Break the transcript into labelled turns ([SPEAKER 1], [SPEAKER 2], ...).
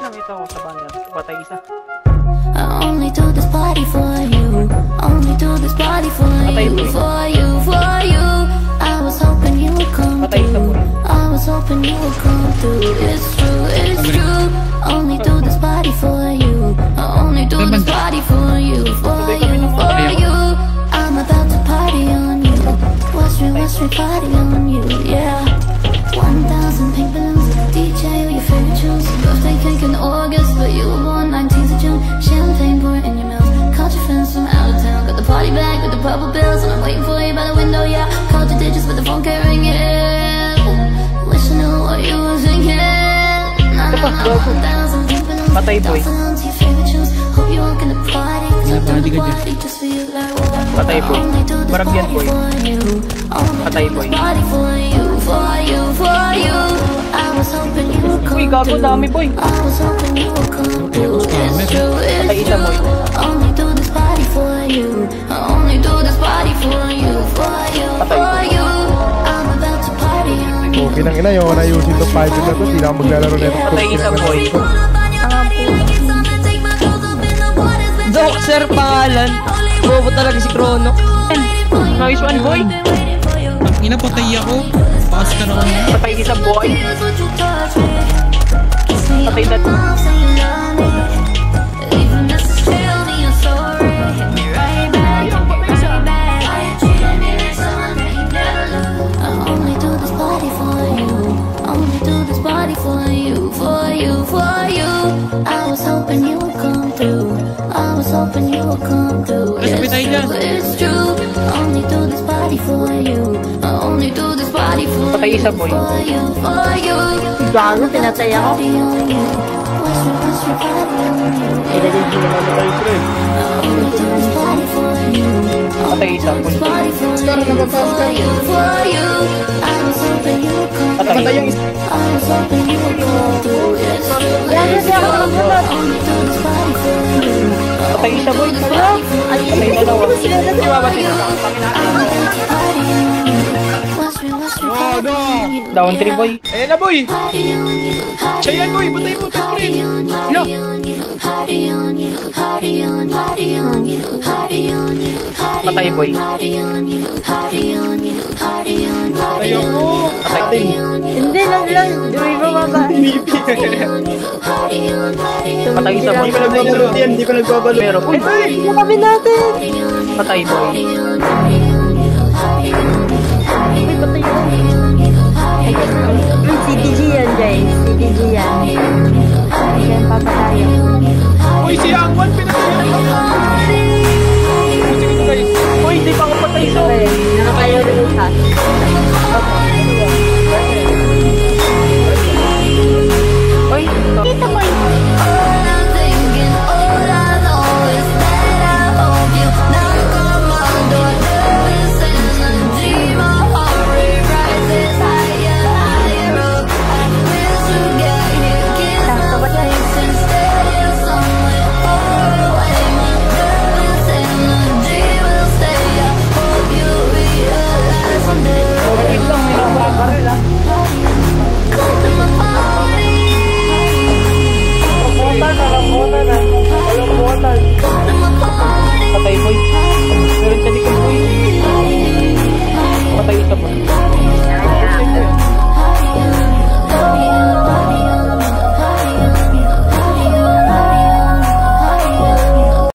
[SPEAKER 1] Nakita ko sa banner. Patay isa.
[SPEAKER 2] I only do this party for you. Only do this party for you. For you, for you. I was hoping you would come through. I was hoping you would come through. It's true, it's true. Only do this party for you. I only do this party for you. For you, for you. I'm about to party on you. What's your party on you? Yeah. 1,000 pink balloons. DJ, your favorite tunes. Birthday cake in August, but you were born 19th of June. Champagne pouring in your mouth. Caught your friends from out of town. Got the party bag with the purple bills, and I'm waiting for you by the window. Yeah, called your digits, but the phone can't ring it. Wish I knew what you were thinking. 1,000 pink balloons. Dancing onto your favorite tunes. Hope you won't get the party. Party just for you like what?
[SPEAKER 1] Patay boy. Maragyan boy. Patay boy. Uy, gago, dami boy. Patay isa boy. Patay.
[SPEAKER 3] Okay lang ina, yung ayusin to 5 na to. Hindi na maglalaro na ito.
[SPEAKER 1] Patay isa boy.
[SPEAKER 4] Doxer pangalan. Bobo talaga si Chrono.
[SPEAKER 1] Nice one boy.
[SPEAKER 5] Ang ina, patay ako. Pass ka na ako.
[SPEAKER 1] Patay isa boy. Patay na.
[SPEAKER 2] Hoping you will come through. It's true. I only do this party for you. I only do this party for
[SPEAKER 1] Patay isa boy.
[SPEAKER 2] you. For you.
[SPEAKER 4] Gago, pinatay ako.
[SPEAKER 1] Patay isa boy. Patay yung isa. Patay isa boy. Patay dalawa. Down 3 boy.
[SPEAKER 5] Ayan na boy. Chayan boy, patay mo.
[SPEAKER 1] No. Patay boy.
[SPEAKER 5] Patay ako.
[SPEAKER 1] Patay.
[SPEAKER 4] Hindi lang. Di ba baba?
[SPEAKER 1] Patay isa boy.
[SPEAKER 5] Hindi ko nagbabalot.
[SPEAKER 1] Pero boy.
[SPEAKER 4] Yung kami natin.
[SPEAKER 1] Patay boy.
[SPEAKER 4] CDG yan guys. CDG yan. Yan papatayan.
[SPEAKER 5] Uy, si Angwan, pinatay ako. Sige guys.
[SPEAKER 1] Uy, hindi pa ako patay so.
[SPEAKER 4] Nakakayo rin ha.
[SPEAKER 1] Uy,
[SPEAKER 4] Kita ko yun.
[SPEAKER 1] patay boy.